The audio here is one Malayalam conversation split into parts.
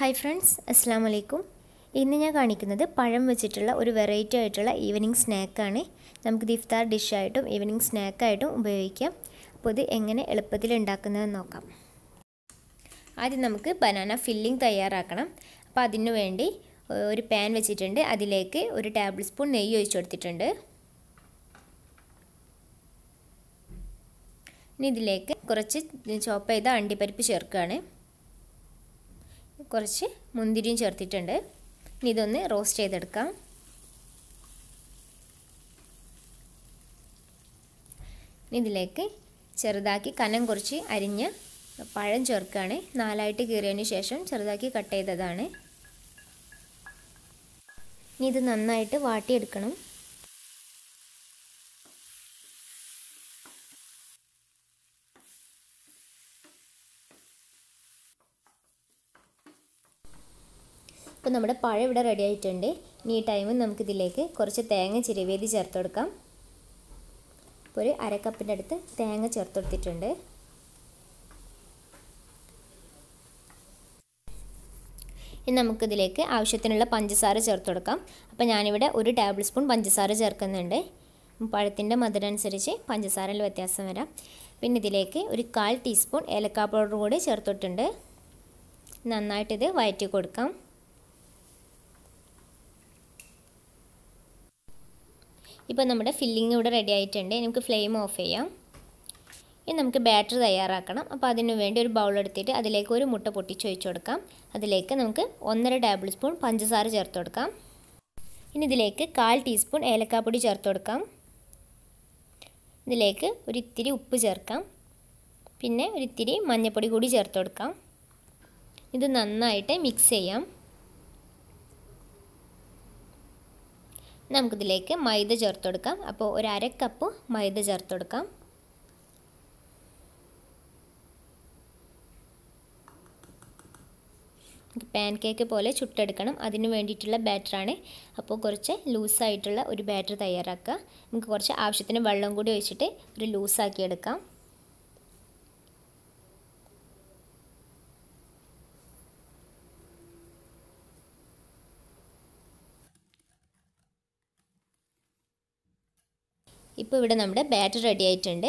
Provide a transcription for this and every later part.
ഹായ് ഫ്രണ്ട്സ്, അസ്സാം വലൈക്കും. ഇന്ന് ഞാൻ കാണിക്കുന്നത് പഴം വെച്ചിട്ടുള്ള ഒരു വെറൈറ്റി ആയിട്ടുള്ള ഈവനിങ് സ്നാക്കാണ്. നമുക്കിത് ഇഫ്താർ ഡിഷായിട്ടും ഈവനിങ് സ്നാക്കായിട്ടും ഉപയോഗിക്കാം. അപ്പോൾ ഇത് എങ്ങനെ എളുപ്പത്തിൽ ഉണ്ടാക്കുന്നതെന്ന് നോക്കാം. ആദ്യം നമുക്ക് ബനാന ഫില്ലിംഗ് തയ്യാറാക്കണം. അപ്പോൾ അതിനു വേണ്ടി ഒരു പാൻ വെച്ചിട്ടുണ്ട്. അതിലേക്ക് ഒരു ടേബിൾ സ്പൂൺ നെയ്യ് ഒഴിച്ചു കൊടുത്തിട്ടുണ്ട്. ഇനി ഇതിലേക്ക് കുറച്ച് ചോപ്പ് ചെയ്ത അണ്ടിപ്പരിപ്പ് ചേർക്കുകയാണ്. കുറച്ച് മുന്തിരിയും ചേർത്തിട്ടുണ്ട്. ഇനി ഇതൊന്ന് റോസ്റ്റ് ചെയ്തെടുക്കാം. ഇനി ഇതിലേക്ക് ചെറുതാക്കി കനം കുറച്ച് അരിഞ്ഞ പഴം ചേർക്കുകയാണ്. 4ആയിട്ട് കീറിയതിന് ശേഷം ചെറുതാക്കി കട്ട് ചെയ്തതാണ്. ഇനി ഇത് നന്നായിട്ട് വാട്ടിയെടുക്കണം. അപ്പോൾ നമ്മുടെ പഴം ഇവിടെ റെഡി ആയിട്ടുണ്ട്. ഇനി ഈ ടൈമിൽ നമുക്കിതിലേക്ക് കുറച്ച് തേങ്ങ ചിരവിയത് ചേർത്ത് കൊടുക്കാം. ഇപ്പോൾ ഒരു അരക്കപ്പിൻ്റെ അടുത്ത് തേങ്ങ ചേർത്ത് കൊടുത്തിട്ടുണ്ട്. ഇനി നമുക്കിതിലേക്ക് ആവശ്യത്തിനുള്ള പഞ്ചസാര ചേർത്ത് കൊടുക്കാം. അപ്പോൾ ഞാനിവിടെ ഒരു ടേബിൾ സ്പൂൺ പഞ്ചസാര ചേർക്കുന്നുണ്ട്. പഴത്തിൻ്റെ മധുരം അനുസരിച്ച് പഞ്ചസാരയിൽ വ്യത്യാസം വരാം. പിന്നെ ഇതിലേക്ക് ഒരു 1/4 ടീസ്പൂൺ ഏലക്കാ പൗഡർ കൂടി ചേർത്തിട്ടുണ്ട്. നന്നായിട്ടിത് വഴറ്റി കൊടുക്കാം. ഇപ്പോൾ നമ്മുടെ ഫില്ലിംഗ് ഇവിടെ റെഡി ആയിട്ടുണ്ട്. നമുക്ക് ഫ്ലെയിം ഓഫ് ചെയ്യാം. ഇനി നമുക്ക് ബാറ്റർ തയ്യാറാക്കണം. അപ്പോൾ അതിനു വേണ്ടി ഒരു ബൗൾ എടുത്തിട്ട് അതിലേക്ക് ഒരു മുട്ട പൊട്ടിച്ച് ഒഴിച്ചു കൊടുക്കാം. അതിലേക്ക് നമുക്ക് 1.5 ടേബിൾ സ്പൂൺ പഞ്ചസാര ചേർത്ത് കൊടുക്കാം. ഇനി ഇതിലേക്ക് 1/4 ടീസ്പൂൺ ഏലക്കാപ്പൊടി ചേർത്ത് കൊടുക്കാം. ഇതിലേക്ക് ഒരു ഇത്തിരി ഉപ്പ് ചേർക്കാം. പിന്നെ ഒരു ഇത്തിരി മഞ്ഞൾപ്പൊടി കൂടി ചേർത്ത് കൊടുക്കാം. ഇത് നന്നായിട്ട് മിക്സ് ചെയ്യാം. നമുക്കിതിലേക്ക് മൈദ ചേർത്ത് കൊടുക്കാം. അപ്പോൾ ഒരു 1/2 കപ്പ് മൈദ ചേർത്ത് കൊടുക്കാം. പാൻ കേക്ക് പോലെ ചുട്ടെടുക്കണം. അതിന് വേണ്ടിയിട്ടുള്ള ബാറ്ററാണ്. അപ്പോൾ കുറച്ച് ലൂസായിട്ടുള്ള ഒരു ബാറ്റർ തയ്യാറാക്കുക. നമുക്ക് കുറച്ച് ആവശ്യത്തിന് വെള്ളം കൂടി ഒഴിച്ചിട്ട് ഒരു ലൂസാക്കി എടുക്കാം. ഇപ്പോൾ ഇവിടെ നമ്മുടെ ബാറ്റർ റെഡി ആയിട്ടുണ്ട്.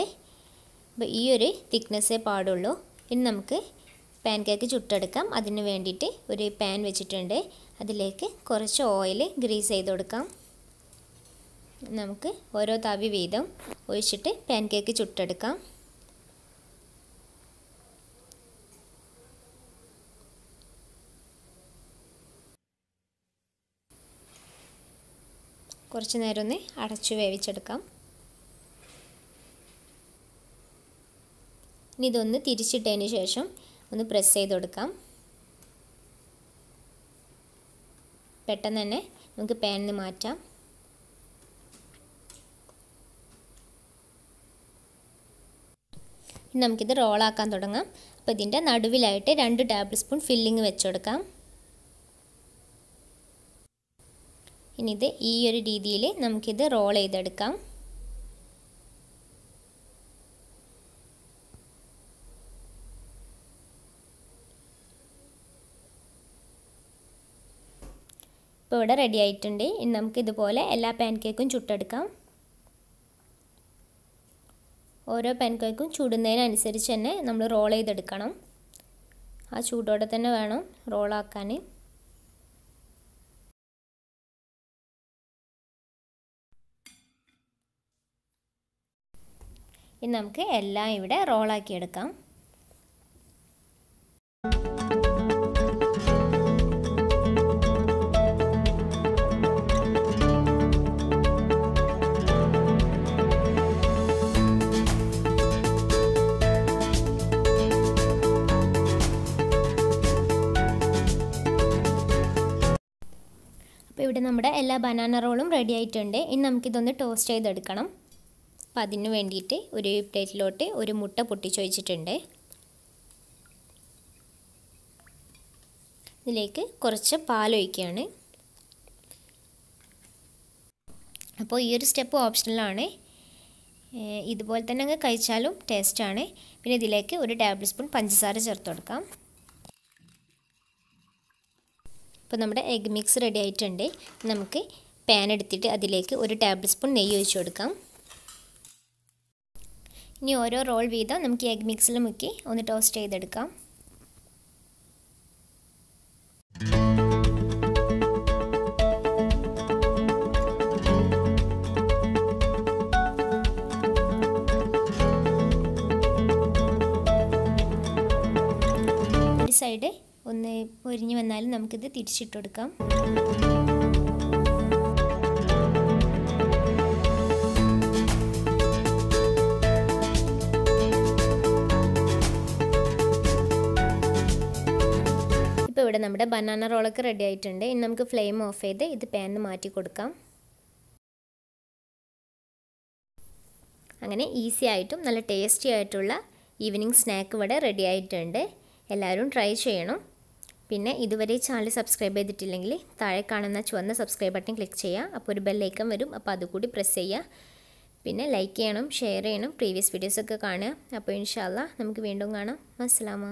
അപ്പോൾ ഈ ഒരു തിക്നെസ്സേ പാടുള്ളൂ. ഇനി നമുക്ക് പാൻ കേക്ക് ചുട്ടെടുക്കാം. അതിന് വേണ്ടിയിട്ട് ഒരു പാൻ വെച്ചിട്ടുണ്ട്. അതിലേക്ക് കുറച്ച് ഓയിൽ ഗ്രീസ് ചെയ്ത് കൊടുക്കാം. നമുക്ക് ഓരോ തവി വീതം ഒഴിച്ചിട്ട് പാൻ കേക്ക് ചുട്ടെടുക്കാം. കുറച്ച് നേരം ഒന്ന് അടച്ചു വേവിച്ചെടുക്കാം. ഇനി ഇതൊന്ന് തിരിച്ചിട്ടതിന് ശേഷം ഒന്ന് പ്രസ് ചെയ്ത് കൊടുക്കാം. പെട്ടെന്ന് തന്നെ നമുക്ക് പാനിൽ നിന്ന് മാറ്റാം. ഇനി നമുക്കിത് റോളാക്കാൻ തുടങ്ങാം. അപ്പോൾ ഇതിൻ്റെ നടുവിലായിട്ട് 2 ടേബിൾ സ്പൂൺ ഫില്ലിങ് വെച്ച് കൊടുക്കാം. ഇനി ഇത് ഈ ഒരു രീതിയിൽ നമുക്കിത് റോൾ ചെയ്തെടുക്കാം. ഇപ്പോൾ ഇവിടെ റെഡി ആയിട്ടുണ്ട്. ഇനി നമുക്ക് ഇതുപോലെ എല്ലാ പാൻ കേക്കും ചുട്ടെടുക്കാം. ഓരോ പാൻ കേക്കും ചുടുന്നതിനനുസരിച്ച് തന്നെ നമ്മൾ റോൾ ചെയ്തെടുക്കണം. ആ ചൂടോടെ തന്നെ വേണം റോളാക്കാൻ. ഇനി നമുക്ക് എല്ലാം ഇവിടെ റോളാക്കി എടുക്കാം. അപ്പോൾ ഇവിടെ നമ്മുടെ എല്ലാ ബനാന റോളും റെഡി ആയിട്ടുണ്ട്. ഇനി നമുക്കിതൊന്ന് ടോസ്റ്റ് ചെയ്തെടുക്കണം. അപ്പോൾ അതിന് വേണ്ടിയിട്ട് ഒരു പ്ലേറ്റിലോട്ട് ഒരു മുട്ട പൊട്ടിച്ചൊഴിച്ചിട്ടുണ്ട്. ഇതിലേക്ക് കുറച്ച് പാലൊഴിക്കുകയാണ്. അപ്പോൾ ഈ ഒരു സ്റ്റെപ്പ് ഓപ്ഷണലാണ്. ഇതുപോലെ തന്നെ അങ്ങ് കഴിച്ചാലും ടേസ്റ്റാണ്. പിന്നെ ഇതിലേക്ക് ഒരു ടേബിൾ സ്പൂൺ പഞ്ചസാര ചേർത്ത് കൊടുക്കാം. അപ്പോൾ നമ്മുടെ എഗ് മിക്സ് റെഡി ആയിട്ടുണ്ട്. നമുക്ക് പാൻ എടുത്തിട്ട് അതിലേക്ക് 1 ടേബിൾ സ്പൂൺ നെയ്യ് ഒഴിച്ചു കൊടുക്കാം. ഇനി ഓരോ റോൾ വീതം നമുക്ക് എഗ് മിക്സിൽ മുക്കി ഒന്ന് ടോസ്റ്റ് ചെയ്തെടുക്കാം. ഒരു സൈഡ് ഒന്ന് പൊരിഞ്ഞു വന്നാൽ നമുക്കിത് തിരിച്ചിട്ട് കൊടുക്കാം. ഇപ്പോൾ ഇവിടെ നമ്മുടെ ബനാന റോളൊക്കെ റെഡി ആയിട്ടുണ്ട്. ഇനി നമുക്ക് ഫ്ലെയിം ഓഫ് ചെയ്ത് ഇത് പാനിൽ മാറ്റി കൊടുക്കാം. അങ്ങനെ ഈസി ആയിട്ടും നല്ല ടേസ്റ്റി ആയിട്ടുള്ള ഈവനിങ് സ്നാക്ക് ഇവിടെ റെഡി ആയിട്ടുണ്ട്. എല്ലാവരും ട്രൈ ചെയ്യണം. പിന്നെ ഇതുവരെ ചാനൽ സബ്സ്ക്രൈബ് ചെയ്തിട്ടില്ലെങ്കിൽ താഴെ കാണുന്ന ചുവന്ന സബ്സ്ക്രൈബ് ബട്ടൺ ക്ലിക്ക് ചെയ്യുക. അപ്പോൾ ഒരു ബെല്ലൈക്കൺ വരും, അപ്പോൾ അതുകൂടി പ്രസ് ചെയ്യുക. പിന്നെ ലൈക്ക് ചെയ്യണം, ഷെയർ ചെയ്യണം, പ്രീവിയസ് വീഡിയോസൊക്കെ കാണുക. അപ്പോൾ ഇൻഷാ അല്ലാഹ് നമുക്ക് വീണ്ടും കാണാം. അസ്സലാമു